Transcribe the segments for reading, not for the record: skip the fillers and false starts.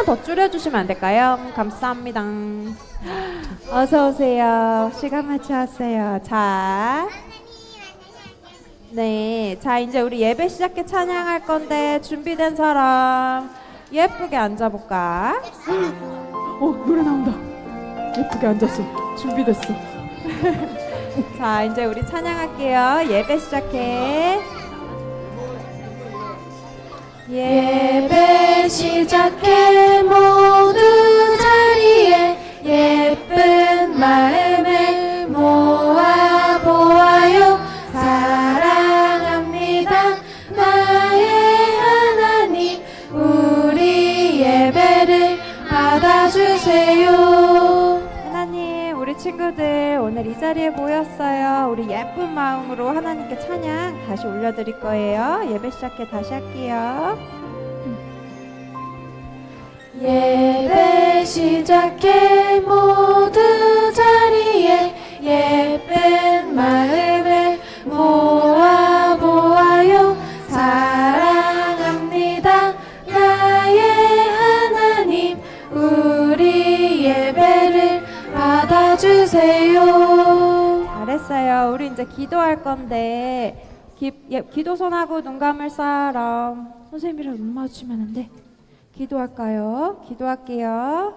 조금만 더 줄여주시면 안 될까요? 감사합니다. 어서 오세요. 시간 맞춰왔어요. 자, 네, 자 이제 우리 예배 시작해 찬양할 건데 준비된 사람 예쁘게 앉아볼까? 노래 나온다. 예쁘게 앉았어. 준비됐어. 자, 이제 우리 찬양할게요. 예배 시작해. 예배 시작해 모두 자리에 예쁜 마음을 모아 보아요. 사랑합니다 나의 하나님, 우리 예배를 받아주세요. 하나님, 우리 친구들 오늘 이 자리에 모였어요. 우리 예쁜 마음으로 하나님께 찬양 다시 올려드릴 거예요. 예배 시작해 다시 할게요. 예배 시작해 모두 자리에 예쁜 마음을 모아 보아요. 사랑합니다 나의 하나님, 우리 예배를 받아주세요. 잘했어요. 우리 이제 기도할 건데 기도 손하고 눈 감을 사람 선생님이랑 눈 마주치면 안 돼. 기도할까요? 기도할게요.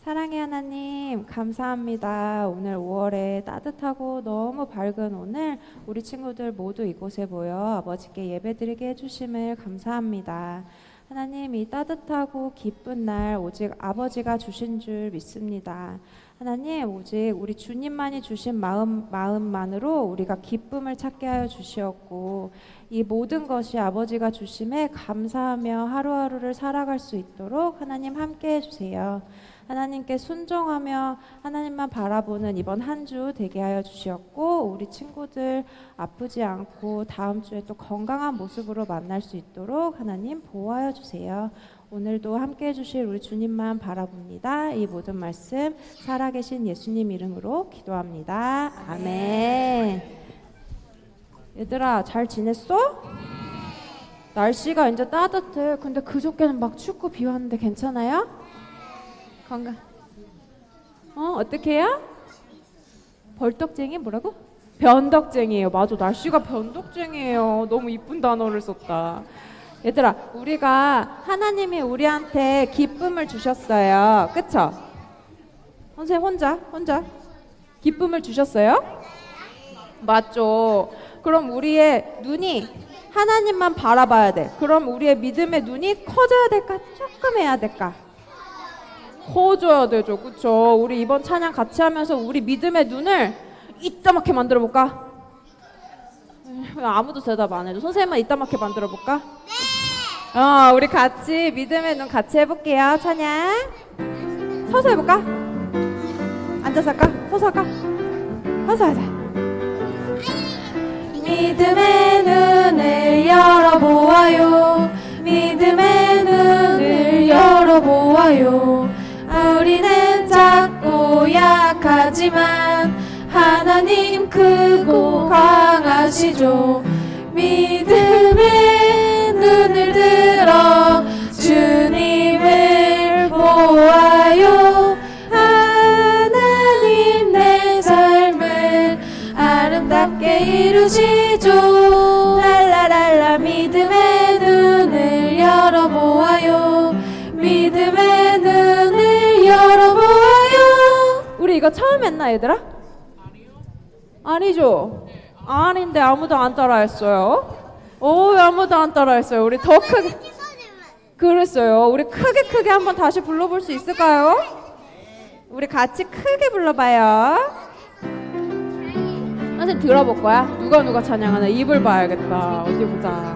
사랑의 하나님, 감사합니다. 오늘 5월에 따뜻하고 너무 밝은 오늘 우리 친구들 모두 이곳에 모여 아버지께 예배드리게 해주심을 감사합니다. 하나님, 이 따뜻하고 기쁜 날 오직 아버지가 주신 줄 믿습니다. 하나님, 오직 우리 주님만이 주신 마음만으로 우리가 기쁨을 찾게 하여 주시었고, 이 모든 것이 아버지가 주심에 감사하며 하루하루를 살아갈 수 있도록 하나님 함께 해주세요. 하나님께 순종하며 하나님만 바라보는 이번 한 주 되게 하여 주시었고, 우리 친구들 아프지 않고 다음 주에 또 건강한 모습으로 만날 수 있도록 하나님 보호하여 주세요. 오늘도 함께 해주실 우리 주님만 바라봅니다. 이 모든 말씀 살아계신 예수님 이름으로 기도합니다. 아멘. 얘들아, 잘 지냈어? 날씨가 이제 따뜻해. 근데 그저께는 막 춥고 비 왔는데 괜찮아요? 건강. 어떻게 해요? 벌떡쟁이 뭐라고? 변덕쟁이에요. 맞아, 날씨가 변덕쟁이에요. 너무 이쁜 단어를 썼다. 얘들아, 우리가 하나님이 우리한테 기쁨을 주셨어요. 그쵸? 선생님 혼자 기쁨을 주셨어요? 맞죠. 그럼 우리의 눈이 하나님만 바라봐야 돼. 그럼 우리의 믿음의 눈이 커져야 될까? 조금 해야 될까? 커져야 되죠. 그쵸? 우리 이번 찬양 같이 하면서 우리 믿음의 눈을 이따맣게 만들어 볼까? 아무도 대답 안 해줘. 선생님만 이따맣게 만들어 볼까? 네. 우리 같이 믿음의 눈 같이 해볼게요. 찬양. 서서 해볼까? 앉아서 할까? 서서 할까? 서서 하자. 믿음의 눈을 열어보아요. 믿음의 눈을 열어보아요. 우리는 작고 약하지만 하나님 크고 강하시죠. 믿음의 눈을 들어 주님을 보아요. 하나님 내 삶을 아름답게 이루시죠. 랄라랄라. 믿음의 눈을 열어보아요. 믿음의 눈을 열어보아요. 우리 이거 처음 했나 얘들아? 아니죠? 아닌데 아무도 안 따라했어요. 아무도 안 따라했어요. 우리 더 크게 그랬어요. 우리 크게 한번 다시 불러볼 수 있을까요? 우리 같이 크게 불러봐요. 선생님 들어볼 거야? 누가 찬양하나 입을 봐야겠다. 어디 보자.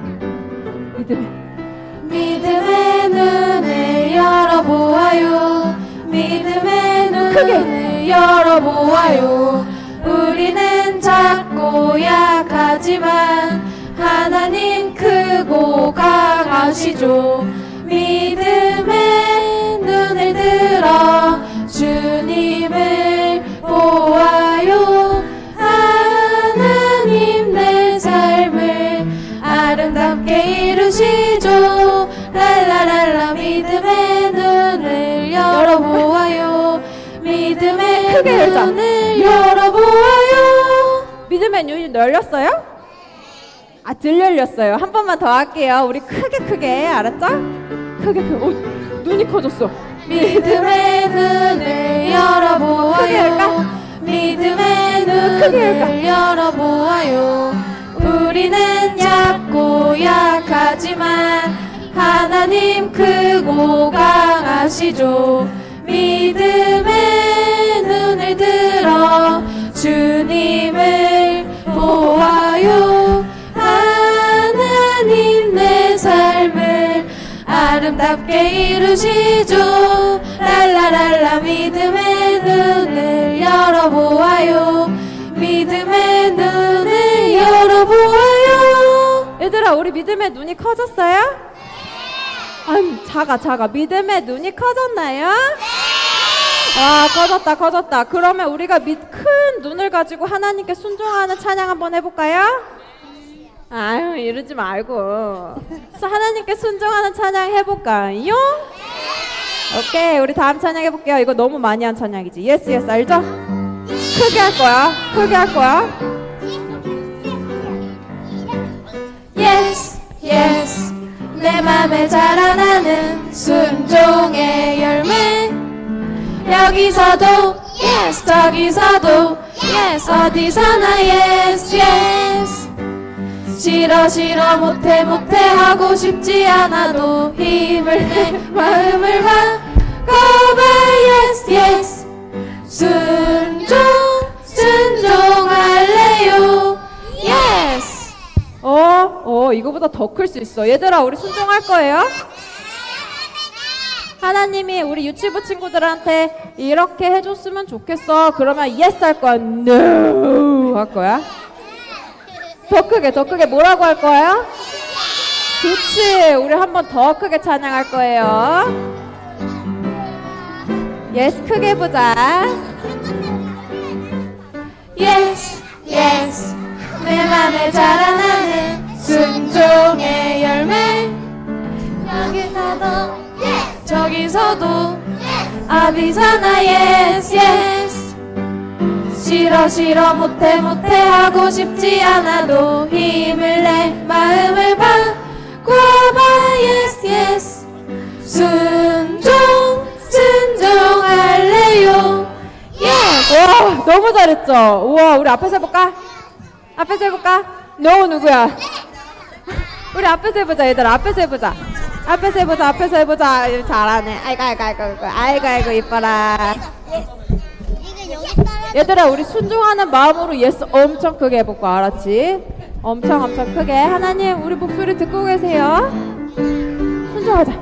믿음의 눈을 열어보아요. 믿음의 눈을 크게 열어보아요. 우리는 작고 약하지만 하나님 크고 강하시죠. 믿음의 눈을 들어 주님을 보아요. 하나님 내 삶을 아름답게 이루시죠. 랄라랄라. 믿음의 눈 눈을 열어보아요. 믿음의 크게 열자. 눈을 열어보아요. 믿음의 눈이 열렸어요? 아, 들 열렸어요. 한 번만 더 할게요. 우리 크게 알았죠? 크게 눈이 커졌어. 믿음의 눈을 열어보아요. 크게 열까? 믿음의 크게 눈을 열어보아요. 우리는 작고 약하지만 하나님 크고 강하시죠. 믿음의 눈을 들어 주님을 보아요. 하나님 내 삶을 아름답게 이루시죠. 랄라랄라 믿음의 눈을 열어보아요. 믿음의 눈을 열어보아요. 얘들아, 우리 믿음의 눈이 커졌어요? 아니, 작아. 믿음의 눈이 커졌나요? 아, 커졌다. 그러면 우리가 큰 눈을 가지고 하나님께 순종하는 찬양 한번 해볼까요? 아유, 이러지 말고. 하나님께 순종하는 찬양 해볼까요? 오케이, 우리 다음 찬양 해볼게요. 이거 너무 많이 한 찬양이지. 예스, 알죠? 크게 할 거야. Yes, yes. 내 맘에 자라나는 순종의 열매. 여기서도 yes, 저기서도 yes, 어디서나 yes, yes. 싫어 못해 하고 싶지 않아도 힘을 내 마음을 바꿔봐. yes, yes. 순종할래요. yes. 이거보다 더 클 수 있어. 얘들아, 우리 순종할 거예요? 하나님이 우리 유치부 친구들한테 이렇게 해줬으면 좋겠어. 그러면 yes 할 거야? no 할 거야? 더 크게 뭐라고 할 거야? 좋지. 우리 한 번 더 크게 찬양할 거예요. yes, 크게 보자. yes, yes. 내 맘에 자라나는 순종의 열매. 여기서도 yes, 저기서도 어디서나 yes, yes. 싫어 못해 하고 싶지 않아도 힘을 내 마음을 바꿔봐. yes, yes. 순종할래요. yes. 와, 너무 잘했죠? 우와, 우리 앞에서 해볼까? 너 누구야? 우리 앞에서 해보자, 얘들아. 앞에서 해보자. 잘하네. 아이고, 이뻐라. 얘들아, 우리 순종하는 마음으로 예스 엄청 크게 해볼까? 알았지? 엄청 크게. 하나님, 우리 목소리 듣고 계세요? 순종하자.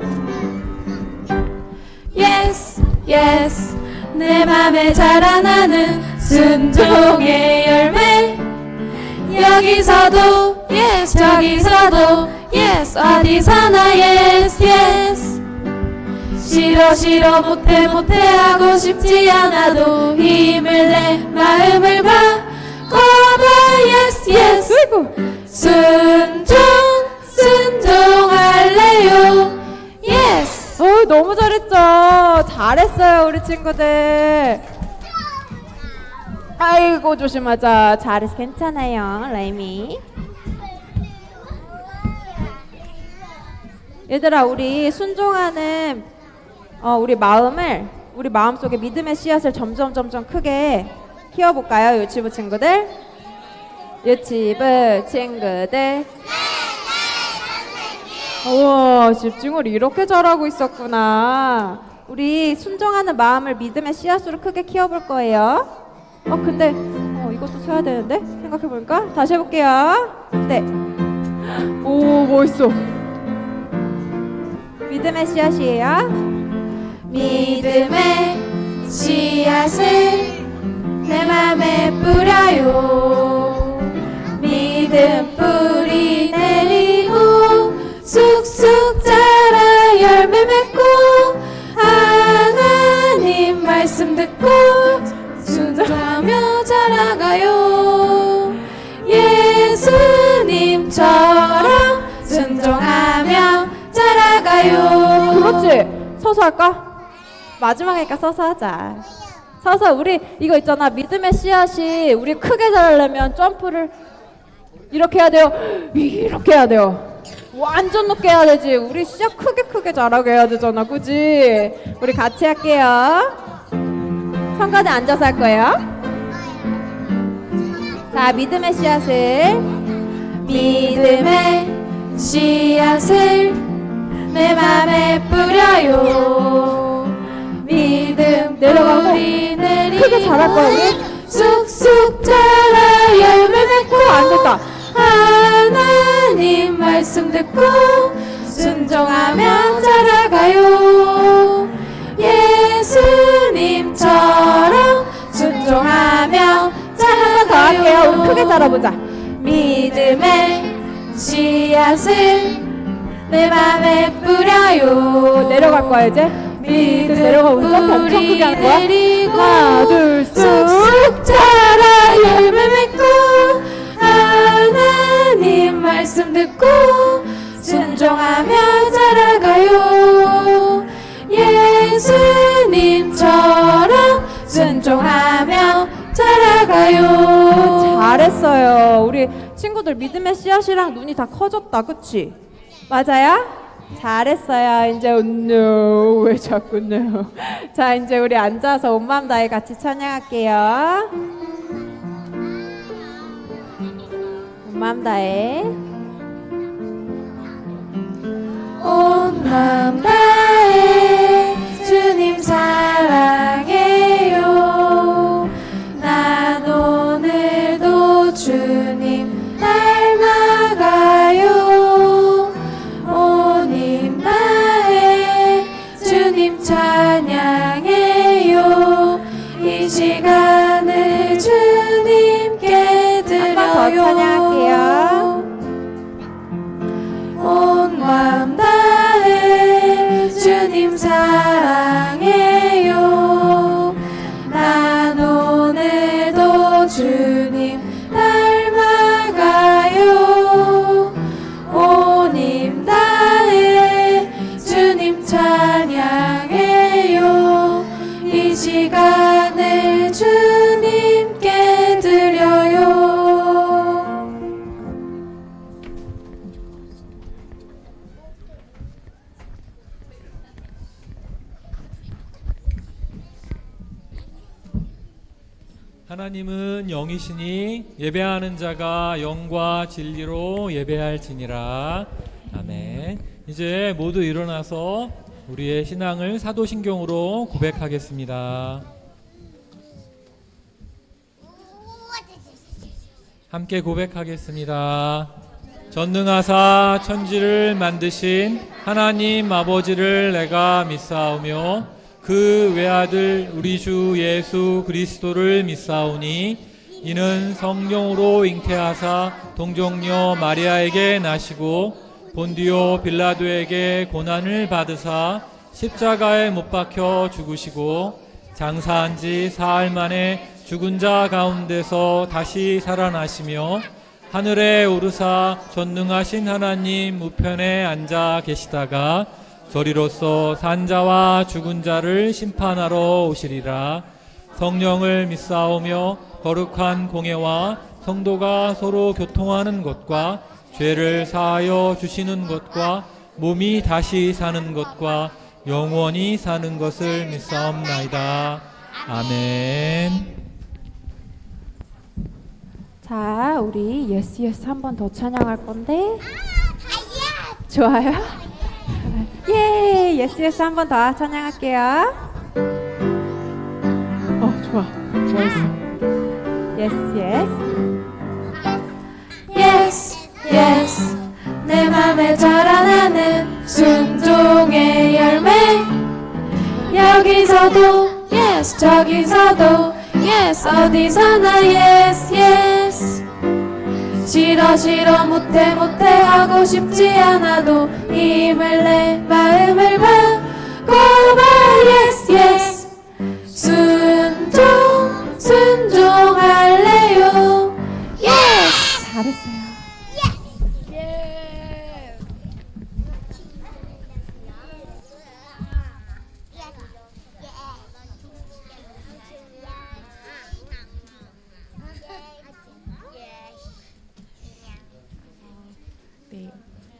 yes, yes. 내 맘에 자라나는 순종의 열매. 여기서도 yes, 저기서도 yes, 어디서나 yes, yes. 싫어 못해 하고 싶지 않아도 힘을 내 마음을 바꿔봐. yes, yes. 순종할래요. yes. 너무 잘했죠? 잘했어요, 우리 친구들. 아이고, 조심하자. 잘했어. 괜찮아요, 라임이. 얘들아, 우리 순종하는 우리 마음속에 믿음의 씨앗을 점점 크게 키워볼까요, 유치부 친구들? 우와, 집중을 이렇게 잘하고 있었구나. 우리 순종하는 마음을 믿음의 씨앗으로 크게 키워볼 거예요. 근데 이것도 써야 되는데? 생각해보니까 다시 해볼게요. 네. 오, 멋있어. 믿음의 씨앗이에요. 믿음의 씨앗을 내 맘에 뿌려요. 믿음 뿌리 내리고 쑥쑥 자라 열매 맺고 하나님 말씀 듣고 순종하며 자라가요. 예수님처럼 순종하며 자라가요. 그렇지. 서서 할까? 마지막이니까 서서 하자. 서서 우리 이거 있잖아. 믿음의 씨앗이 우리 크게 자라려면 점프를 이렇게 해야 돼요. 이렇게 해야 돼요. 완전 높게 해야 되지. 우리 씨앗 크게 자라게 해야 되잖아. 그지? 우리 같이 할게요. 성가대 앉아서 할 거예요. 자, 믿음의 씨앗을 믿음의 씨앗을 내 맘에 뿌려요. 믿음 내려가고 뿌리 내리고 크게 자랄 거야, 우리. 쑥쑥 자라 열매 맺고 안 됐다. 하나님 말씀 듣고 순종하며 자라가요. 예수님처럼 순종하며 한 번 더 할게요. 우리 크게 자라가요. 자라보자. 믿음의 씨앗을 내 맘에 뿌려요. 내려갈 거야 이제. 믿음 내려가고 점프 엄청 크게 하는 거야. 내리고 하나, 둘, 셋. 쑥쑥 자라 열매 맺고 하나님 말씀 듣고 순종하며 자라가요. 예수님처럼 순종하며 자라가요. 잘했어요. 우리 친구들 믿음의 씨앗이랑 눈이 다 커졌다. 그치? 맞아요? 잘했어요. 이제 no. 왜 자꾸 no. 자, 이제 우리 앉아서 온 마음 다해 같이 찬양할게요. 온 마음 다해. 온 마음 다해 주님 사랑해요. 난 오늘도 주님 닮아가요. 온 힘 다해 주님 찬양해요. 이 시간을 주님께 한 번 더 드려요. 찬양할게요. 온 마음 다해 주님 사랑해요. 난 오늘도 주님 닮아가요. 온 힘 다해 주님 찬양해요. 이 시간을 주님께 드려요. 하나님은 영이시니 예배하는 자가 영과 진리로 예배할지니라. 아멘. 이제 모두 일어나서 우리의 신앙을 사도신경으로 고백하겠습니다. 함께 고백하겠습니다. 전능하사 천지를 만드신 하나님 아버지를 내가 믿사오며 그 외아들 우리 주 예수 그리스도를 믿사오니 이는 성령으로 잉태하사 동정녀 마리아에게 나시고 본디오 빌라도에게 고난을 받으사 십자가에 못 박혀 죽으시고 장사한 지 사흘 만에 죽은 자 가운데서 다시 살아나시며 하늘에 오르사 전능하신 하나님 우편에 앉아 계시다가 저리로서 산자와 죽은 자를 심판하러 오시리라. 성령을 믿사오며 거룩한 공예와 성도가 서로 교통하는 것과 죄를 사하여 주시는 것과 몸이 다시 사는 것과 영원히 사는 것을 믿사옵나이다. 아멘. 자, 우리 예스 예스 한 번 더 찬양할 건데. 좋아요? 예, 예스 예스 한 번 더 찬양할게요. 좋아. 좋았어. 예스 예스. Yes, yes. 내 맘에 자라나는 순종의 열매. 여기서도 yes, 저기서도 yes, 어디서나 yes, yes. 싫어 싫어 못해 하고 싶지 않아도 힘을 내 마음을 바꿔봐. yes, yes. 순종할래요. yes. 잘했어요.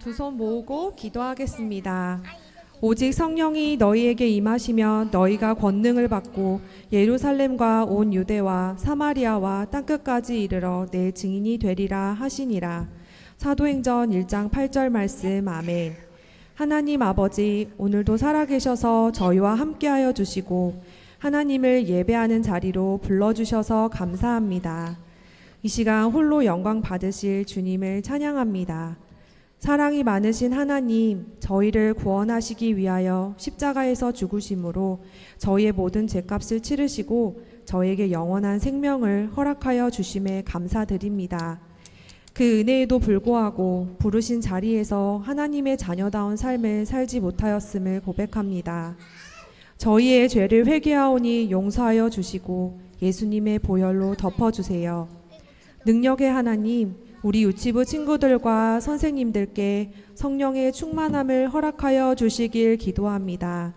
두 손 모으고 기도하겠습니다. 오직 성령이 너희에게 임하시면 너희가 권능을 받고 예루살렘과 온 유대와 사마리아와 땅끝까지 이르러 내 증인이 되리라 하시니라. 사도행전 1장 8절 말씀. 아멘. 하나님 아버지, 오늘도 살아계셔서 저희와 함께하여 주시고 하나님을 예배하는 자리로 불러주셔서 감사합니다. 이 시간 홀로 영광 받으실 주님을 찬양합니다. 사랑이 많으신 하나님, 저희를 구원하시기 위하여 십자가에서 죽으심으로 저희의 모든 죄값을 치르시고 저에게 영원한 생명을 허락하여 주심에 감사드립니다. 그 은혜에도 불구하고 부르신 자리에서 하나님의 자녀다운 삶을 살지 못하였음을 고백합니다. 저희의 죄를 회개하오니 용서하여 주시고 예수님의 보혈로 덮어주세요. 능력의 하나님, 우리 유치부 친구들과 선생님들께 성령의 충만함을 허락하여 주시길 기도합니다.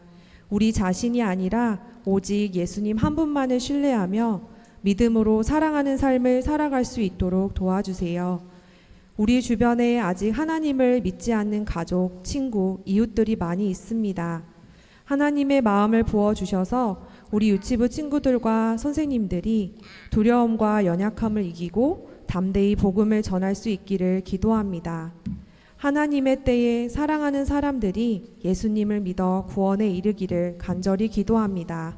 우리 자신이 아니라 오직 예수님 한 분만을 신뢰하며 믿음으로 사랑하는 삶을 살아갈 수 있도록 도와주세요. 우리 주변에 아직 하나님을 믿지 않는 가족, 친구, 이웃들이 많이 있습니다. 하나님의 마음을 부어주셔서 우리 유치부 친구들과 선생님들이 두려움과 연약함을 이기고 담대히 복음을 전할 수 있기를 기도합니다. 하나님의 때에 사랑하는 사람들이 예수님을 믿어 구원에 이르기를 간절히 기도합니다.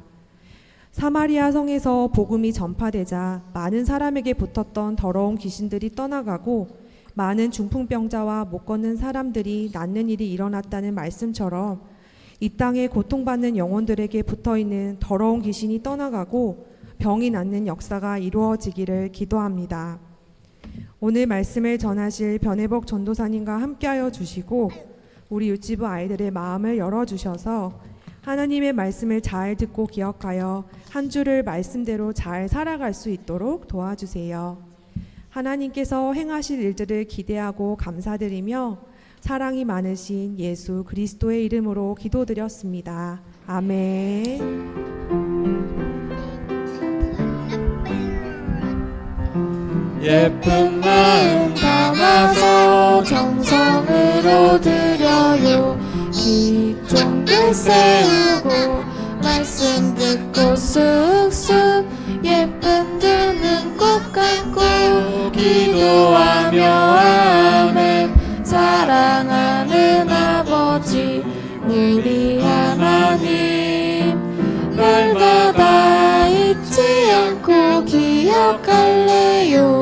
사마리아 성에서 복음이 전파되자 많은 사람에게 붙었던 더러운 귀신들이 떠나가고 많은 중풍병자와 못 걷는 사람들이 낫는 일이 일어났다는 말씀처럼 이 땅에 고통받는 영혼들에게 붙어있는 더러운 귀신이 떠나가고 병이 낫는 역사가 이루어지기를 기도합니다. 오늘 말씀을 전하실 변혜복 전도사님과 함께하여 주시고 우리 유치부 아이들의 마음을 열어주셔서 하나님의 말씀을 잘 듣고 기억하여 한 주를 말씀대로 잘 살아갈 수 있도록 도와주세요. 하나님께서 행하실 일들을 기대하고 감사드리며 사랑이 많으신 예수 그리스도의 이름으로 기도드렸습니다. 아멘. 예쁜 마음 담아서 정성으로 드려요. 기 쫑긋 세우고 말씀 듣고 쑥쑥 예쁜 두 눈 꼭 감고 기도하며 아멘. 사랑하는 아버지 우리 하나님, 날마다 잊지 않고 기억할래요.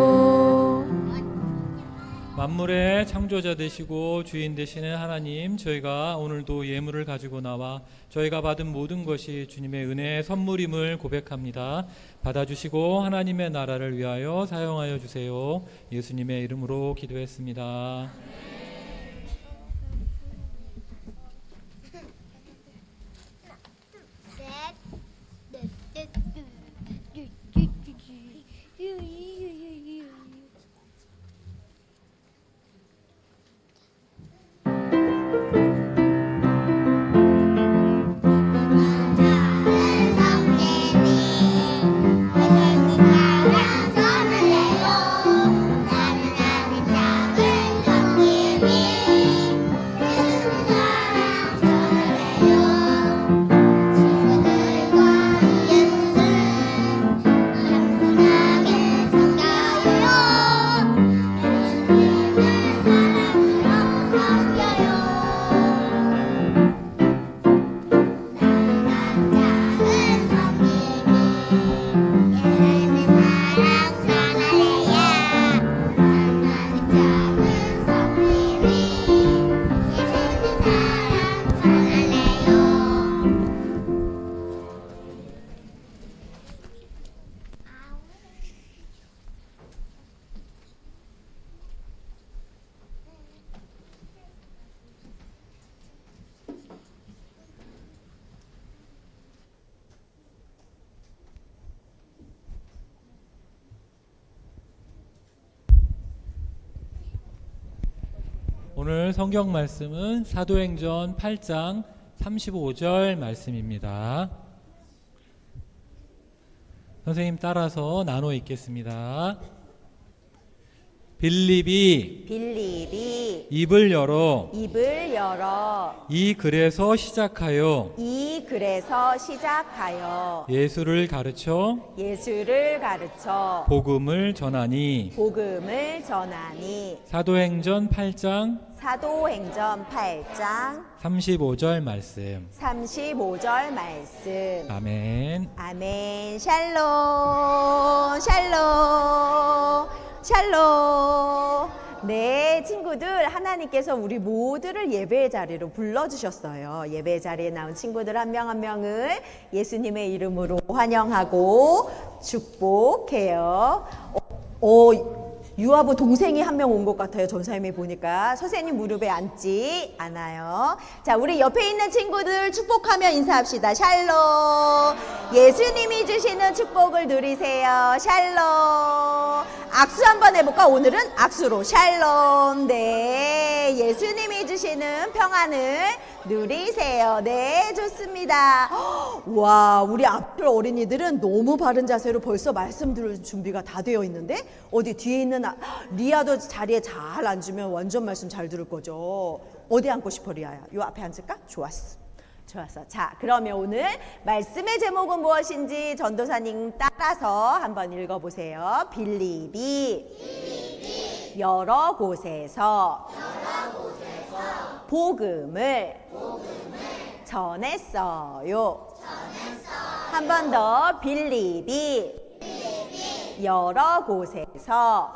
만물의 창조자 되시고 주인 되시는 하나님, 저희가 오늘도 예물을 가지고 나와 저희가 받은 모든 것이 주님의 은혜의 선물임을 고백합니다. 받아주시고 하나님의 나라를 위하여 사용하여 주세요. 예수님의 이름으로 기도했습니다. 오늘 성경 말씀은 사도행전 8장 35절 말씀입니다. 선생님 따라서 나눠 읽겠습니다. 빌립이 빌립이 입을 열어 입을 열어 이 글에서 시작하여 이 글에서 시작하여 예수를 가르쳐 예수를 가르쳐 복음을 전하니. 복음을 전하니. 사도행전 8장 사도행전 8장 35절 말씀. 35절 말씀. 아멘. 아멘. 샬롬 샬롬 샬롬. 네, 친구들, 하나님께서 우리 모두를 예배의 자리로 불러주셨어요. 예배의 자리에 나온 친구들 한 명 한 명을 예수님의 이름으로 환영하고 축복해요. 유아부 동생이 한 명 온 것 같아요. 전사님이 보니까. 선생님 무릎에 앉지 않아요. 자, 우리 옆에 있는 친구들 축복하며 인사합시다. 샬롬. 예수님이 주시는 축복을 누리세요. 샬롬. 악수 한번 해볼까? 오늘은 악수로 샬롬. 네, 예수님이 주시는 평안을 누리세요. 네, 좋습니다. 와, 우리 앞들 어린이들은 너무 바른 자세로 벌써 말씀 들을 준비가 다 되어 있는데, 어디 뒤에 있는 리아도 자리에 잘 앉으면 완전 말씀 잘 들을 거죠. 어디 앉고 싶어, 리아야? 요 앞에 앉을까? 좋았어. 좋았어. 자, 그러면 오늘 말씀의 제목은 무엇인지 전도사님 따라서 한번 읽어보세요. 빌립이 여러 곳에서 복음을 전했어요. 한 번 더. 빌립이 여러 곳에서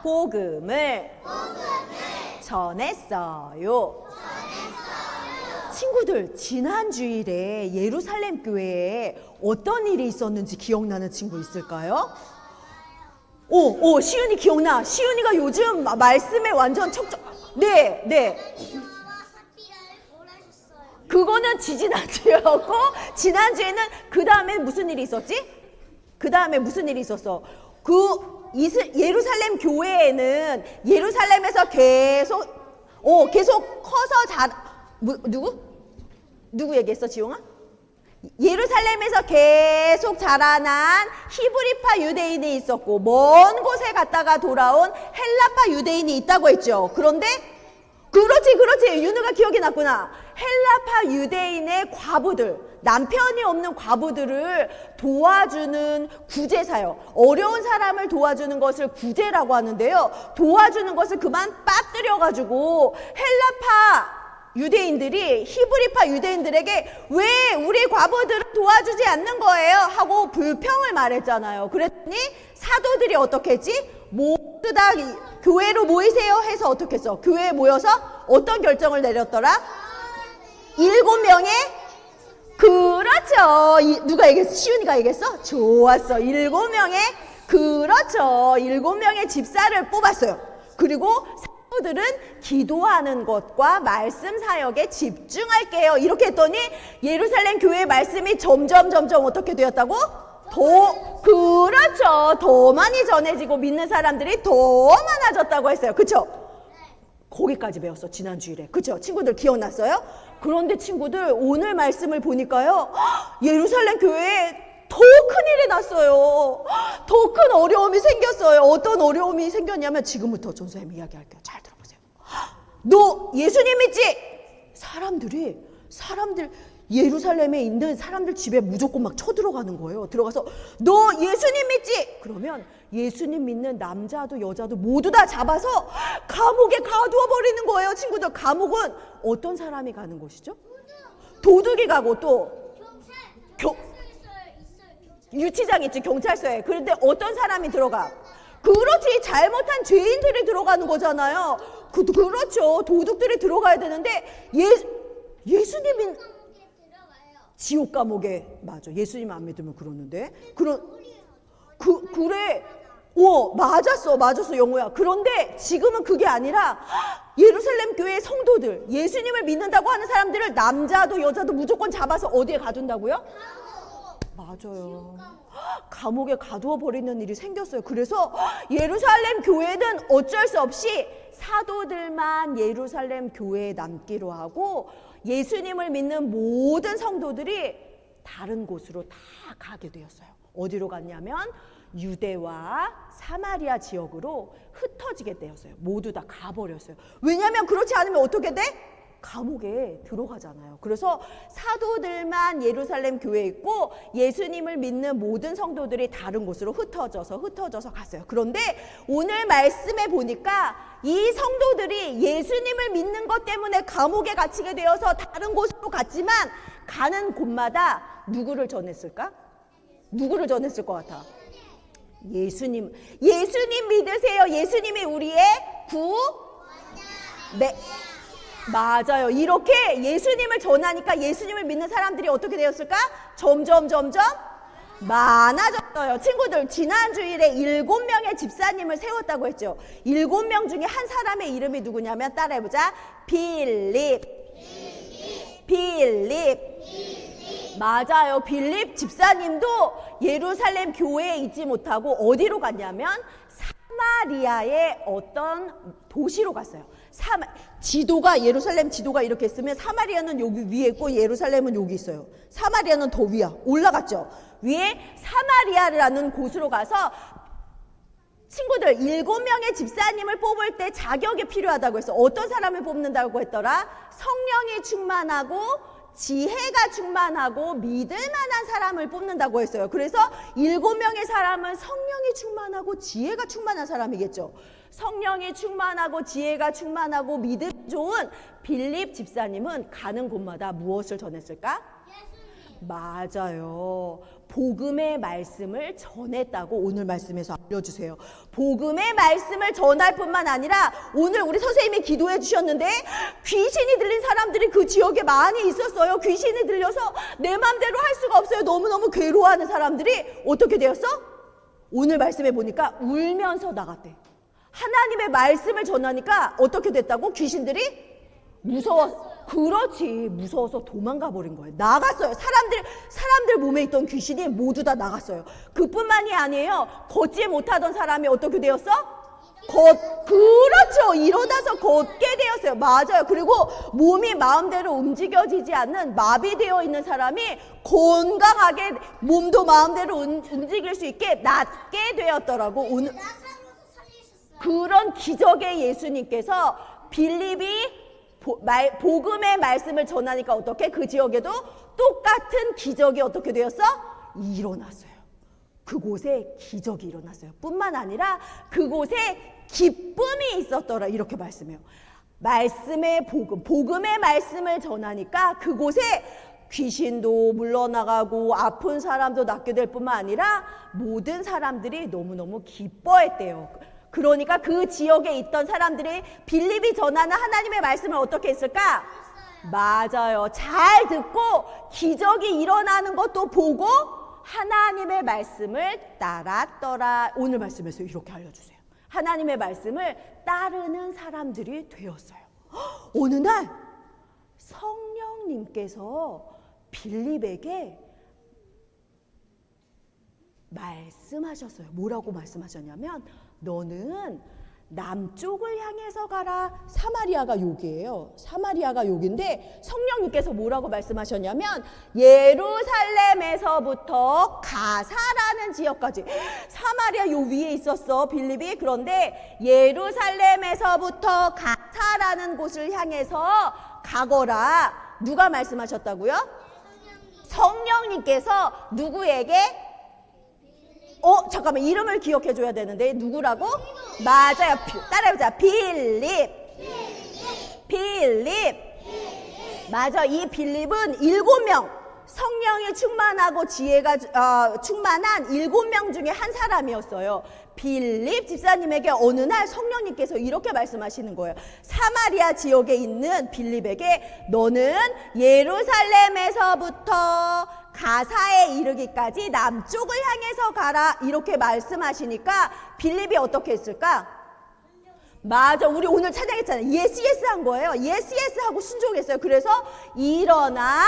복음을 전했어요. 친구들, 지난 주일에 예루살렘 교회에 어떤 일이 있었는지 기억나는 친구 있을까요? 시윤이 기억나. 시윤이가 요즘 말씀에 완전 척척. 네. 그거는 지지난주였고, 지난주에는 그 다음에 무슨 일이 있었지? 그 다음에 무슨 일이 있었어? 예루살렘 교회에는 예루살렘에서 계속 커서 누구 얘기했어, 지용아? 예루살렘에서 계속 자라난 히브리파 유대인이 있었고, 먼 곳에 갔다가 돌아온 헬라파 유대인이 있다고 했죠. 그런데 그렇지. 윤우가 기억이 났구나. 헬라파 유대인의 과부들, 남편이 없는 과부들을 도와주는 구제사역, 어려운 사람을 도와주는 것을 구제라고 하는데요. 도와주는 것을 그만 빠뜨려가지고 헬라파 유대인들이 히브리파 유대인들에게 왜 우리 과부들을 도와주지 않는 거예요? 하고 불평을 말했잖아요. 그랬더니 사도들이 어떻게 했지? 모두 다 교회로 모이세요 해서 어떻게 했어? 교회에 모여서 어떤 결정을 내렸더라? 7명의 그렇죠. 누가 얘기했어? 시윤이가 얘기했어? 좋았어. 7명의 그렇죠. 7명의 집사를 뽑았어요. 그리고 사도들은 기도하는 것과 말씀 사역에 집중할게요. 이렇게 했더니 예루살렘 교회의 말씀이 점점 어떻게 되었다고? 그렇죠. 더 많이 전해지고 믿는 사람들이 더 많아졌다고 했어요. 그쵸? 거기까지 배웠어, 지난주일에. 그쵸? 친구들 기억났어요? 그런데 친구들, 오늘 말씀을 보니까요, 예루살렘 교회에 더 큰일이 났어요. 더 큰 어려움이 생겼어요. 어떤 어려움이 생겼냐면, 지금부터 전사님 이야기할게요. 잘 들어보세요. 너 예수님 믿지? 사람들 예루살렘에 있는 사람들 집에 무조건 막 쳐들어가는 거예요. 들어가서 너 예수님 믿지? 그러면 예수님 믿는 남자도 여자도 모두 다 잡아서 감옥에 가두어 버리는 거예요. 친구들, 감옥은 어떤 사람이 가는 곳이죠? 도둑이 가고 또 유치장 있지, 경찰서에. 그런데 어떤 사람이 들어가? 그렇지, 잘못한 죄인들이 들어가는 거잖아요. 그렇죠, 도둑들이 들어가야 되는데 예수님 믿는 지옥 감옥에, 맞아, 예수님 안 믿으면 그러는데 그래. 맞았어 영호야. 그런데 지금은 그게 아니라 예루살렘 교회 성도들, 예수님을 믿는다고 하는 사람들을 남자도 여자도 무조건 잡아서 어디에 가둔다고요? 맞아요, 감옥에 가두어 버리는 일이 생겼어요. 그래서 예루살렘 교회는 어쩔 수 없이 사도들만 예루살렘 교회에 남기로 하고, 예수님을 믿는 모든 성도들이 다른 곳으로 다 가게 되었어요. 어디로 갔냐면 유대와 사마리아 지역으로 흩어지게 되었어요. 모두 다 가버렸어요. 왜냐하면 그렇지 않으면 어떻게 돼? 감옥에 들어가잖아요. 그래서 사도들만 예루살렘 교회에 있고 예수님을 믿는 모든 성도들이 다른 곳으로 흩어져서 갔어요. 그런데 오늘 말씀에 보니까 이 성도들이 예수님을 믿는 것 때문에 감옥에 갇히게 되어서 다른 곳으로 갔지만 가는 곳마다 누구를 전했을까? 누구를 전했을 것 같아? 예수님 믿으세요. 예수님이 우리의 네. 맞아요. 이렇게 예수님을 전하니까 예수님을 믿는 사람들이 어떻게 되었을까? 점점 많아졌어요. 친구들, 지난 주일에 7명의 집사님을 세웠다고 했죠. 7명 중에 한 사람의 이름이 누구냐면 따라해보자. 빌립. 맞아요. 빌립 집사님도 예루살렘 교회에 있지 못하고 어디로 갔냐면 사마리아의 어떤 도시로 갔어요. 지도가 예루살렘 지도가 이렇게 있으면 사마리아는 여기 위에 있고 예루살렘은 여기 있어요. 사마리아는 더 위야. 올라갔죠. 위에 사마리아라는 곳으로 가서 친구들 7명의 집사님을 뽑을 때 자격이 필요하다고 했어. 어떤 사람을 뽑는다고 했더라? 성령이 충만하고 지혜가 충만하고 믿을 만한 사람을 뽑는다고 했어요. 그래서 7명의 사람은 성령이 충만하고 지혜가 충만한 사람이겠죠. 성령이 충만하고 지혜가 충만하고 믿음 좋은 빌립 집사님은 가는 곳마다 무엇을 전했을까? 맞아요. 복음의 말씀을 전했다고 오늘 말씀에서 알려주세요. 복음의 말씀을 전할 뿐만 아니라 오늘 우리 선생님이 기도해 주셨는데 귀신이 들린 사람들이 그 지역에 많이 있었어요. 귀신이 들려서 내 맘대로 할 수가 없어요. 너무너무 괴로워하는 사람들이 어떻게 되었어? 오늘 말씀에 보니까 울면서 나갔대. 하나님의 말씀을 전하니까 어떻게 됐다고? 귀신들이 그렇지. 무서워서 도망가 버린 거예요. 나갔어요. 사람들 몸에 있던 귀신이 모두 다 나갔어요. 그뿐만이 아니에요. 걷지 못하던 사람이 어떻게 되었어? 그렇죠. 일어나서 걷게 되었어요. 맞아요. 그리고 몸이 마음대로 움직여지지 않는 마비되어 있는 사람이 건강하게 몸도 마음대로 움직일 수 있게 낫게 되었더라고. 오늘 그런 기적의 예수님께서 빌립이 복음의 말씀을 전하니까 어떻게? 그 지역에도 똑같은 기적이 어떻게 되었어? 일어났어요. 그곳에 기적이 일어났어요. 뿐만 아니라 그곳에 기쁨이 있었더라. 이렇게 말씀해요. 말씀의 복음의 말씀을 전하니까 그곳에 귀신도 물러나가고 아픈 사람도 낫게 될 뿐만 아니라 모든 사람들이 너무너무 기뻐했대요. 그러니까 그 지역에 있던 사람들이 빌립이 전하는 하나님의 말씀을 어떻게 했을까? 맞아요. 잘 듣고 기적이 일어나는 것도 보고 하나님의 말씀을 따랐더라. 오늘 말씀에서 이렇게 알려주세요. 하나님의 말씀을 따르는 사람들이 되었어요. 어느 날 성령님께서 빌립에게 말씀하셨어요. 뭐라고 말씀하셨냐면 너는 남쪽을 향해서 가라. 사마리아가 여기예요. 사마리아가 여기인데 성령님께서 뭐라고 말씀하셨냐면 예루살렘에서부터 가사라는 지역까지. 사마리아 요 위에 있었어 빌립이. 그런데 예루살렘에서부터 가사라는 곳을 향해서 가거라. 누가 말씀하셨다고요? 성령님께서 누구에게? 잠깐만, 이름을 기억해 줘야 되는데 누구라고? 맞아요. 따라해보자. 빌립. 맞아. 이 빌립은 7명 성령이 충만하고 지혜가 충만한 7명 중에 한 사람이었어요. 빌립 집사님에게 어느 날 성령님께서 이렇게 말씀하시는 거예요. 사마리아 지역에 있는 빌립에게 너는 예루살렘에서부터 가사에 이르기까지 남쪽을 향해서 가라. 이렇게 말씀하시니까 빌립이 어떻게 했을까? 맞아. 우리 오늘 찬양했잖아요. 예스 한 거예요. 예스 하고 순종했어요. 그래서 일어나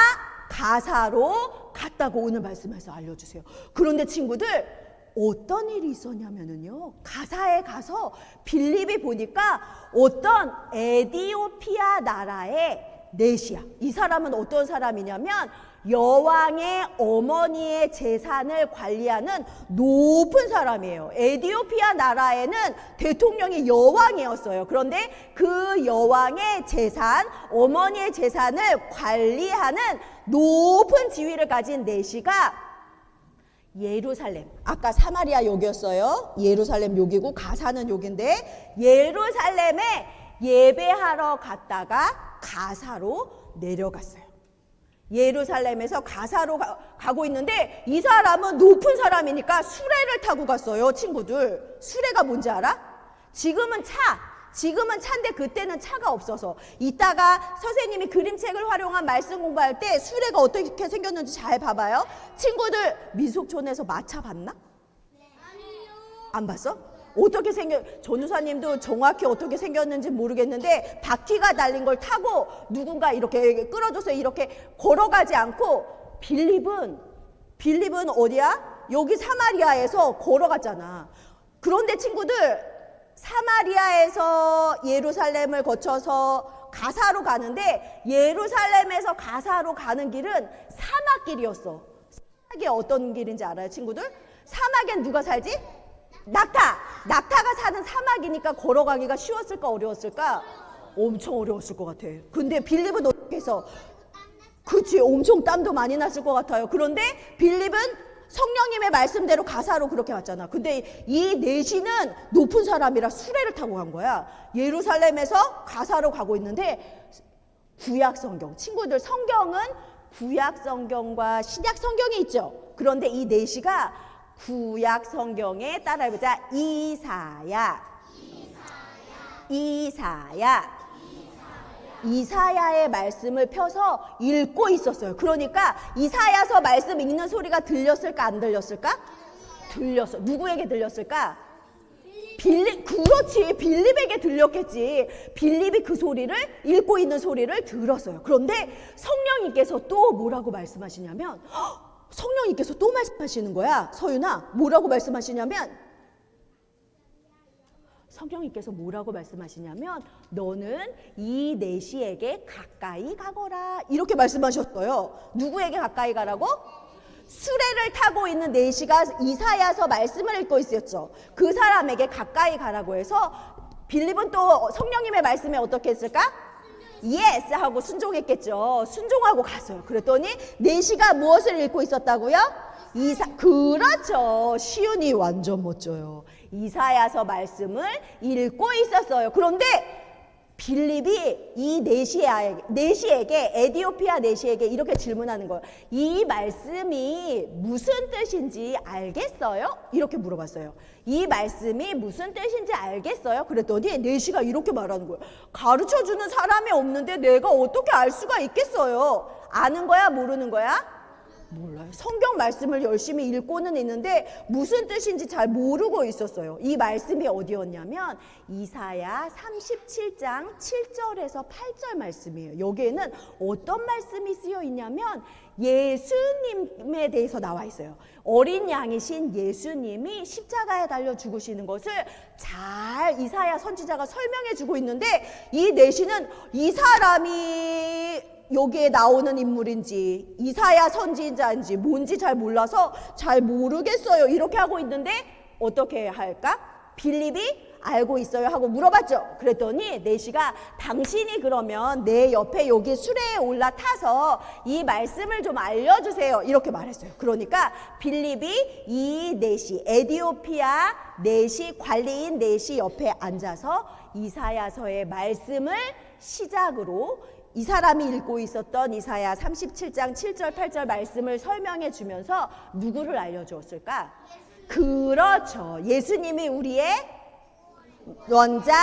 가사로 갔다고 오늘 말씀에서 알려주세요. 그런데 친구들 어떤 일이 있었냐면요. 가사에 가서 빌립이 보니까 어떤 에디오피아 나라의 네시아. 이 사람은 어떤 사람이냐면 여왕의 어머니의 재산을 관리하는 높은 사람이에요. 에티오피아 나라에는 대통령이 여왕이었어요. 그런데 그 여왕의 재산, 어머니의 재산을 관리하는 높은 지위를 가진 내시가 예루살렘, 아까 사마리아 여기였어요. 예루살렘 여기고 가사는 여긴데 예루살렘에 예배하러 갔다가 가사로 내려갔어요. 예루살렘에서 가사로 가고 있는데 이 사람은 높은 사람이니까 수레를 타고 갔어요. 친구들, 수레가 뭔지 알아? 지금은 차인데 그때는 차가 없어서, 이따가 선생님이 그림책을 활용한 말씀 공부할 때 수레가 어떻게 생겼는지 잘 봐봐요. 친구들 민속촌에서 마차 봤나? 안 봤어? 어떻게 전우사님도 정확히 어떻게 생겼는지 모르겠는데 바퀴가 달린 걸 타고 누군가 이렇게 끌어줘서 이렇게 걸어가지 않고, 빌립은 어디야? 여기 사마리아에서 걸어갔잖아. 그런데 친구들, 사마리아에서 예루살렘을 거쳐서 가사로 가는데 예루살렘에서 가사로 가는 길은 사막길이었어. 사막이 어떤 길인지 알아요, 친구들? 사막엔 누가 살지? 낙타가 사는 사막이니까 걸어가기가 쉬웠을까 어려웠을까? 엄청 어려웠을 것 같아. 근데 빌립은 어떻게 해서, 그치, 엄청 땀도 많이 났을 것 같아요. 그런데 빌립은 성령님의 말씀대로 가사로 그렇게 왔잖아. 근데 이 내시는 높은 사람이라 수레를 타고 간 거야. 예루살렘에서 가사로 가고 있는데 구약 성경, 친구들, 성경은 구약 성경과 신약 성경이 있죠. 그런데 이 내시가 구약 성경에 따라해보자. 이사야의 말씀을 펴서 읽고 있었어요. 그러니까 이사야서 말씀 읽는 소리가 들렸을까 안 들렸을까? 들렸어. 누구에게 들렸을까? 그렇지, 빌립에게 들렸겠지. 빌립이 그 소리를, 읽고 있는 소리를 들었어요. 그런데 성령님께서 또 뭐라고 말씀하시냐면, 성령님께서 또 말씀하시는 거야. 서윤아, 뭐라고 말씀하시냐면, 성령님께서 뭐라고 말씀하시냐면, 너는 이 내시에게 가까이 가거라, 이렇게 말씀하셨어요. 누구에게 가까이 가라고? 수레를 타고 있는 내시가 이사야서 말씀을 읽고 있었죠. 그 사람에게 가까이 가라고 해서 빌립은 또 성령님의 말씀에 어떻게 했을까? 예스 하고 순종했겠죠. 순종하고 갔어요. 그랬더니 내시가 무엇을 읽고 있었다고요? 그렇죠. 시윤이 완전 멋져요. 이사야서 말씀을 읽고 있었어요. 그런데 빌립이 이 내시에게, 에티오피아 내시에게 이렇게 질문하는 거예요. 이 말씀이 무슨 뜻인지 알겠어요? 이렇게 물어봤어요. 이 말씀이 무슨 뜻인지 알겠어요? 그랬더니 내시가 이렇게 말하는 거예요. 가르쳐주는 사람이 없는데 내가 어떻게 알 수가 있겠어요? 아는 거야, 모르는 거야? 몰라요. 성경 말씀을 열심히 읽고는 있는데 무슨 뜻인지 잘 모르고 있었어요. 이 말씀이 어디였냐면 이사야 37장 7절에서 8절 말씀이에요. 여기에는 어떤 말씀이 쓰여 있냐면 예수님에 대해서 나와 있어요. 어린 양이신 예수님이 십자가에 달려 죽으시는 것을 잘 이사야 선지자가 설명해 주고 있는데, 이 내시는 이 사람이 여기에 나오는 인물인지 이사야 선지자인지 뭔지 잘 몰라서 잘 모르겠어요, 이렇게 하고 있는데 어떻게 할까? 빌립이 알고 있어요 하고 물어봤죠. 그랬더니 내시가 당신이 그러면 내 옆에 여기 수레에 올라타서 이 말씀을 좀 알려주세요, 이렇게 말했어요. 그러니까 빌립이 이 내시, 에티오피아 내시 관리인 내시 옆에 앉아서 이사야서의 말씀을 시작으로 이 사람이 읽고 있었던 이사야 37장 7절 8절 말씀을 설명해 주면서 누구를 알려주었을까? 그렇죠. 예수님이 우리의 원자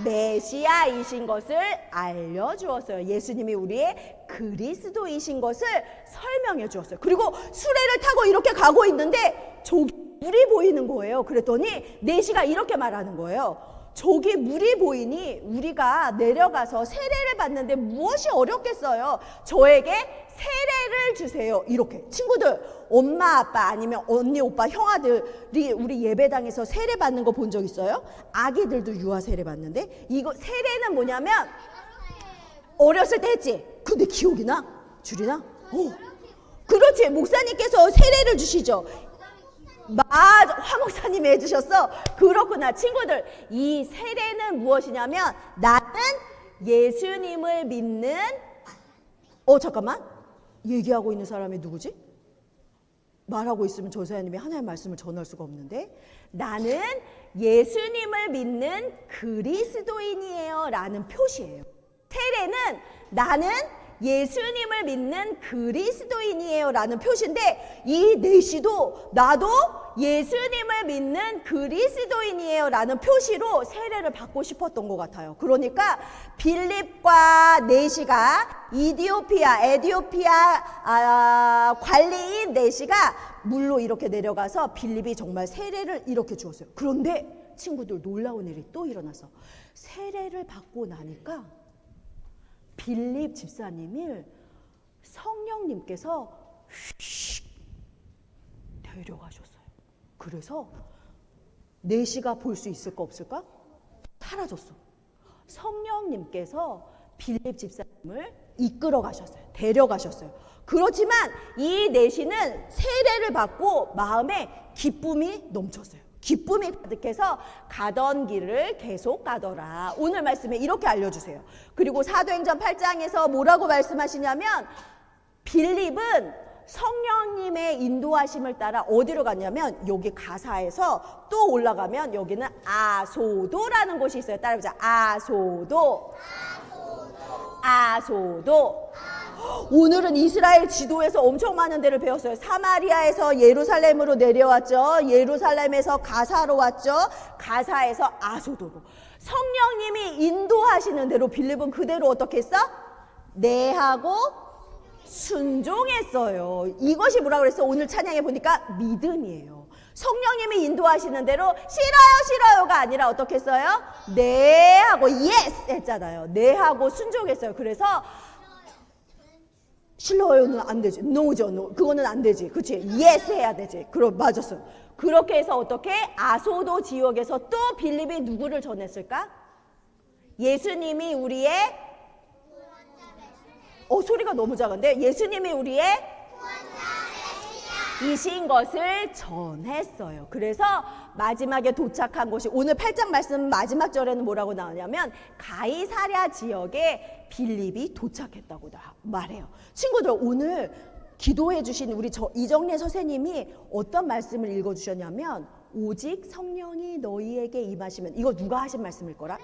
메시아이신 것을 알려주었어요. 예수님이 우리의 그리스도이신 것을 설명해 주었어요. 그리고 수레를 타고 이렇게 가고 있는데 저기 물이 보이는 거예요. 그랬더니 내시가 이렇게 말하는 거예요. 저기 물이 보이니 우리가 내려가서 세례를 받는데 무엇이 어렵겠어요? 저에게 세례를 주세요. 이렇게. 친구들, 엄마 아빠 아니면 언니 오빠 형아들이 우리 예배당에서 세례 받는 거 본 적 있어요? 아기들도 유아 세례 받는데, 이거 세례는 뭐냐면 어렸을 때 했지? 근데 기억이 나? 줄이나? 목사님께서 세례를 주시죠. 맞아, 화 목사님이 해주셨어. 그렇구나. 친구들, 이 세례는 무엇이냐면 나는 예수님을 믿는 잠깐만, 얘기하고 있는 사람이 누구지? 말하고 있으면 저 사람이 하나님의 말씀을 전할 수가 없는데, 나는 예수님을 믿는 그리스도인이에요 라는 표시예요. 세례는 나는 예수님을 믿는 그리스도인이에요 라는 표시인데, 이 내시도 나도 예수님을 믿는 그리스도인이에요 라는 표시로 세례를 받고 싶었던 것 같아요. 그러니까 빌립과 내시가 에디오피아 관리인 내시가 물로 이렇게 내려가서 빌립이 정말 세례를 이렇게 주었어요. 그런데 친구들, 놀라운 일이 또 일어나서 세례를 받고 나니까 빌립 집사님을 성령님께서 휙 데려가셨어요. 그래서 내시가 볼 수 있을까 없을까? 사라졌어. 성령님께서 빌립 집사님을 이끌어 가셨어요. 데려가셨어요. 그렇지만 이 내시는 세례를 받고 마음에 기쁨이 넘쳤어요. 기쁨이 가득해서 가던 길을 계속 가더라. 오늘 말씀에 이렇게 알려주세요. 그리고 사도행전 8장에서 뭐라고 말씀하시냐면, 빌립은 성령님의 인도하심을 따라 어디로 갔냐면, 여기 가사에서 또 올라가면 여기는 아소도라는 곳이 있어요. 따라해보자. 아소도. 오늘은 이스라엘 지도에서 엄청 많은 데를 배웠어요. 사마리아에서 예루살렘으로 내려왔죠. 예루살렘에서 가사로 왔죠. 가사에서 아소도로. 성령님이 인도하시는 대로 빌립은 그대로 어떻게 했어? 네하고 순종했어요. 이것이 뭐라고 그랬어? 오늘 찬양해 보니까 믿음이에요. 성령님이 인도하시는 대로 싫어요가 아니라 어떻게 했어요? 네 하고 예스 했잖아요. 네 하고 순종했어요. 그래서 싫어요는 안 되지. 노죠. 노. 그거는 안 되지. 그치? 예스 해야 되지. 맞았어요. 그렇게 해서 어떻게? 아소도 지역에서 또 빌립이 누구를 전했을까? 예수님이 우리의 소리가 너무 작은데, 예수님이 우리의 이신 것을 전했어요. 그래서 마지막에 도착한 곳이, 오늘 8장 말씀 마지막 절에는 뭐라고 나오냐면 가이사랴 지역에 빌립이 도착했다고 말해요. 친구들, 오늘 기도해 주신 우리 이정래 선생님이 어떤 말씀을 읽어주셨냐면, 오직 성령이 너희에게 임하시면, 이거 누가 하신 말씀일 거라?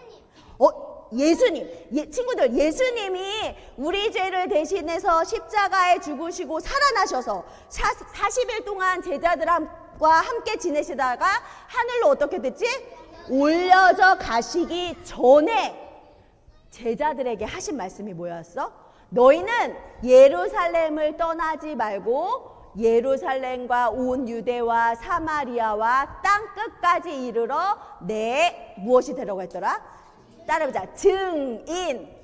예수님. 친구들, 예수님이 우리 죄를 대신해서 십자가에 죽으시고 살아나셔서 40일 동안 제자들과 함께 지내시다가 하늘로 어떻게 됐지? 올려져 가시기 전에 제자들에게 하신 말씀이 뭐였어? 너희는 예루살렘을 떠나지 말고 예루살렘과 온 유대와 사마리아와 땅 끝까지 이르러 내 무엇이 되라고 했더라? 따라해보자. 증인.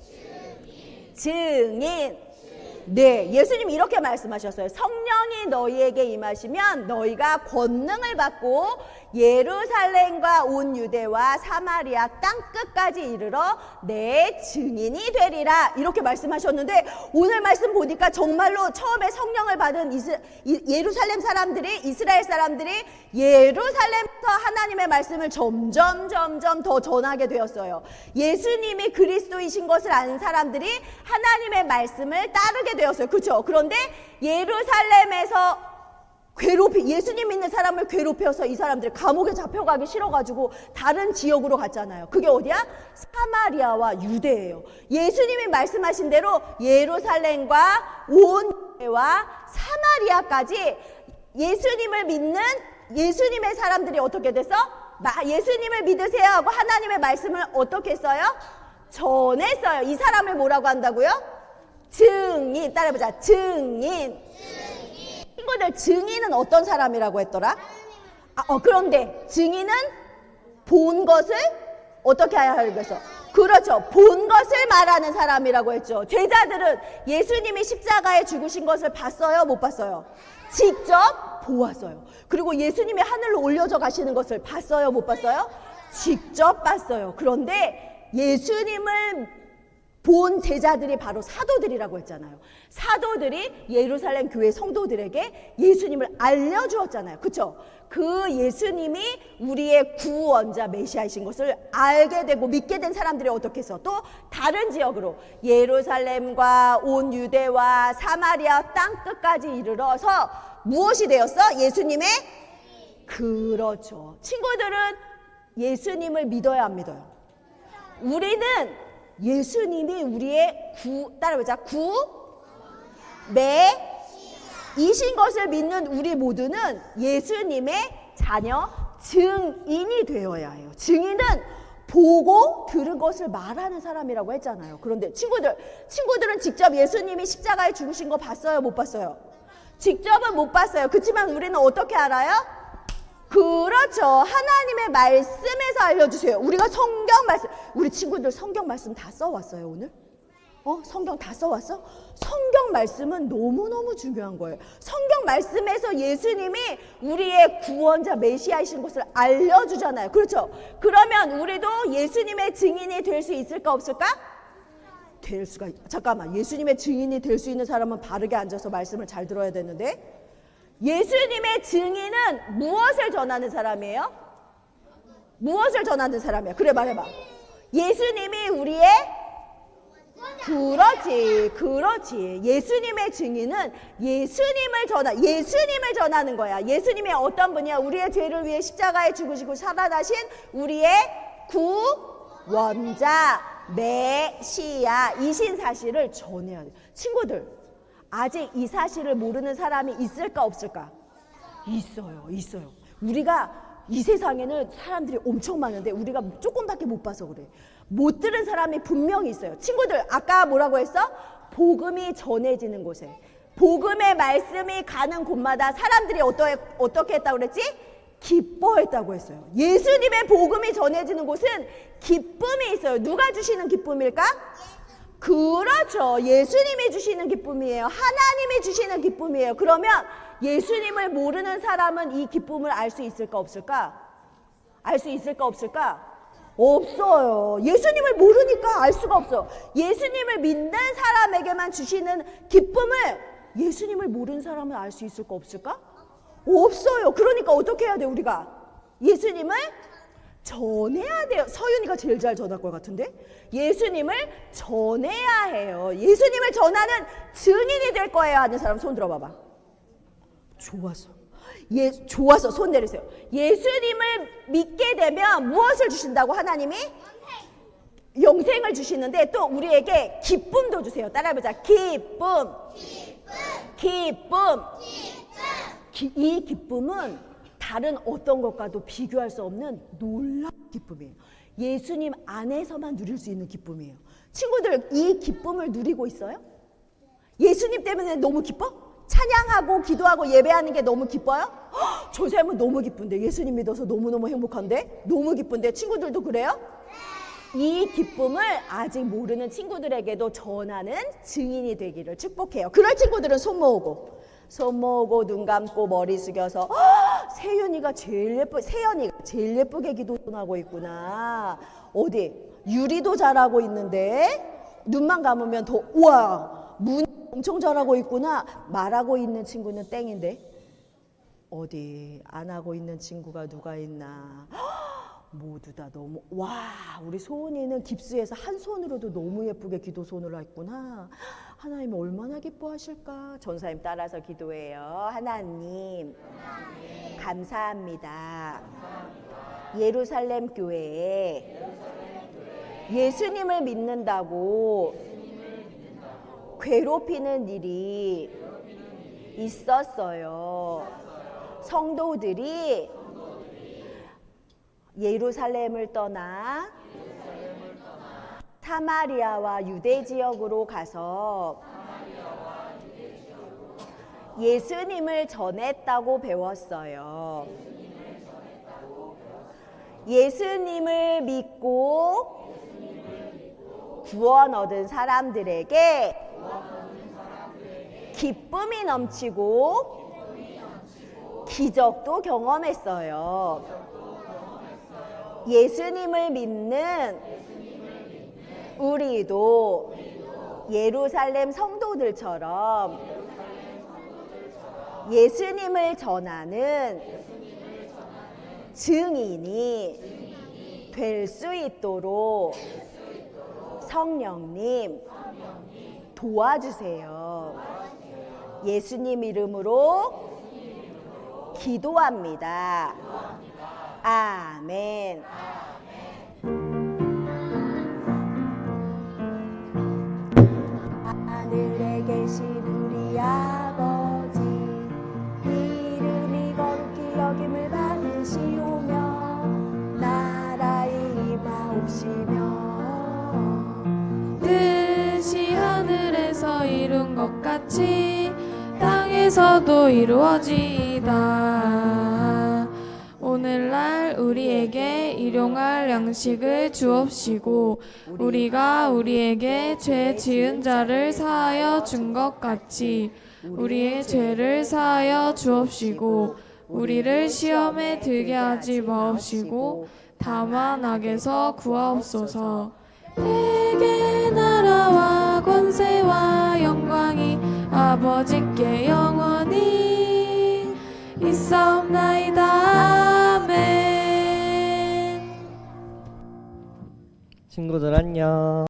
네, 예수님이 이렇게 말씀하셨어요. 성령이 너희에게 임하시면 너희가 권능을 받고 예루살렘과 온 유대와 사마리아 땅 끝까지 이르러 내 증인이 되리라. 이렇게 말씀하셨는데, 오늘 말씀 보니까 정말로 처음에 성령을 받은 예루살렘 사람들이, 이스라엘 사람들이 예루살렘부터 하나님의 말씀을 점점 더 전하게 되었어요. 예수님이 그리스도이신 것을 아는 사람들이 하나님의 말씀을 따르게 되었어요. 그렇죠? 그런데 예루살렘에서 예수님 믿는 사람을 괴롭혀서 이 사람들이 감옥에 잡혀가기 싫어가지고 다른 지역으로 갔잖아요. 그게 어디야? 사마리아와 유대예요. 예수님이 말씀하신 대로 예루살렘과 온 유대와 사마리아까지 예수님을 믿는 예수님의 사람들이 어떻게 됐어? 예수님을 믿으세요 하고 하나님의 말씀을 어떻게 했어요? 전했어요. 이 사람을 뭐라고 한다고요? 증인. 따라해보자. 증인. 친구들, 증인은 어떤 사람이라고 했더라? 그런데 증인은 본 것을 어떻게 해야 하겠어? 그렇죠. 본 것을 말하는 사람이라고 했죠. 제자들은 예수님이 십자가에 죽으신 것을 봤어요? 못 봤어요? 직접 보았어요. 그리고 예수님이 하늘로 올려져 가시는 것을 봤어요? 못 봤어요? 직접 봤어요. 그런데 예수님을 본 제자들이 바로 사도들이라고 했잖아요. 사도들이 예루살렘 교회 성도들에게 예수님을 알려주었잖아요. 그렇죠? 그 예수님이 우리의 구원자 메시아이신 것을 알게 되고 믿게 된 사람들이 어떻게 해서 또 다른 지역으로 예루살렘과 온 유대와 사마리아 땅끝까지 이르러서 무엇이 되었어? 예수님의 그렇죠. 친구들은 예수님을 믿어야 안 믿어요? 우리는 예수님이 우리의 따라보자. 이신 것을 믿는 우리 모두는 예수님의 자녀, 증인이 되어야 해요. 증인은 보고 들은 것을 말하는 사람이라고 했잖아요. 그런데 친구들은 직접 예수님이 십자가에 죽으신 거 봤어요? 못 봤어요? 직접은 못 봤어요. 그렇지만 우리는 어떻게 알아요? 그렇죠. 하나님의 말씀에서 알려주세요. 우리가 성경 말씀, 우리 친구들 성경 말씀 다 써왔어요 오늘? 성경 다 써왔어? 성경 말씀은 너무너무 중요한 거예요. 성경 말씀에서 예수님이 우리의 구원자 메시아이신 것을 알려주잖아요. 그렇죠? 그러면 우리도 예수님의 증인이 될 수 있을까 없을까? 될 수가 잠깐만, 예수님의 증인이 될 수 있는 사람은 바르게 앉아서 말씀을 잘 들어야 되는데, 예수님의 증인은 무엇을 전하는 사람이에요? 무엇을 전하는 사람이야? 그래, 말해봐. 예수님이 우리의 그렇지. 예수님의 증인은 예수님을 전하는 거야. 예수님이 어떤 분이야? 우리의 죄를 위해 십자가에 죽으시고 살아나신 우리의 구원자 메시아이신 사실을 전해야 돼. 친구들, 아직 이 사실을 모르는 사람이 있을까 없을까? 있어요. 우리가 이 세상에는 사람들이 엄청 많은데 우리가 조금밖에 못 봐서 그래. 못 들은 사람이 분명히 있어요. 친구들, 아까 뭐라고 했어? 복음이 전해지는 곳에, 복음의 말씀이 가는 곳마다 사람들이 어떻게 했다고 그랬지? 기뻐했다고 했어요. 예수님의 복음이 전해지는 곳은 기쁨이 있어요. 누가 주시는 기쁨일까? 그렇죠. 예수님이 주시는 기쁨이에요. 하나님이 주시는 기쁨이에요. 그러면 예수님을 모르는 사람은 이 기쁨을 알 수 있을까 없을까? 알 수 있을까 없을까? 없어요. 예수님을 모르니까 알 수가 없어. 예수님을 믿는 사람에게만 주시는 기쁨을 예수님을 모르는 사람은 알 수 있을까 없을까? 없어요. 그러니까 어떻게 해야 돼? 우리가 예수님을 전해야 돼요. 서윤이가 제일 잘 전할 것 같은데? 예수님을 전해야 해요. 예수님을 전하는 증인이 될 거예요 하는 사람 손 들어봐봐. 좋았어. 손 내리세요. 예수님을 믿게 되면 무엇을 주신다고? 하나님이 영생을 주시는데 또 우리에게 기쁨도 주세요. 따라해보자. 기쁨. 이 기쁨은 다른 어떤 것과도 비교할 수 없는 놀라운 기쁨이에요. 예수님 안에서만 누릴 수 있는 기쁨이에요. 친구들, 이 기쁨을 누리고 있어요? 예수님 때문에 너무 기뻐? 찬양하고 기도하고 예배하는 게 너무 기뻐요? 저 삶은 너무 기쁜데, 예수님 믿어서 너무너무 행복한데, 너무 기쁜데, 친구들도 그래요? 이 기쁨을 아직 모르는 친구들에게도 전하는 증인이 되기를 축복해요. 그럴 친구들은 손 모으고 눈 감고 머리 숙여서 세연이가 제일 예쁘게 기도하고 있구나. 어디 유리도 잘하고 있는데 눈만 감으면 더 우와 문 엄청 잘하고 있구나. 말하고 있는 친구는 땡인데 어디 안 하고 있는 친구가 누가 있나. 모두 다 너무 우리 소은이는 깁스에서 한 손으로도 너무 예쁘게 기도 손을 했구나. 하나님 얼마나 기뻐하실까. 전사님 따라서 기도해요. 하나님 감사합니다. 예루살렘 교회에 예수님을 믿는다고 괴롭히는 일이 있었어요. 성도들이 예루살렘을 떠나 사마리아와 유대 지역으로 가서 예수님을 전했다고 배웠어요. 예수님을 믿고 구원 얻은 사람들에게 기쁨이 넘치고 기적도 경험했어요. 예수님을 믿는 우리도 예루살렘 성도들처럼 예수님을 전하는 증인이 될 수 있도록 성령님 도와주세요. 예수님 이름으로 기도합니다. 아멘. 하늘에 계신 우리 아버지, 이름이 거룩히 여김을 받으시오며 나라의 임하옵시며 뜻이 하늘에서 이룬 것 같이 땅에서도 이루어지이다. 오늘날 우리에게 일용할 양식을 주옵시고 우리가 우리에게 죄 지은 자를 사하여 준 것 같이 우리의 죄를 사하여 주옵시고 우리를 시험에 들게 하지 마옵시고 다만 악에서 구하옵소서. 대개 나라와 권세와 영광이 아버지께 영원히 있사옵나이다. 아멘. 친구들 안녕.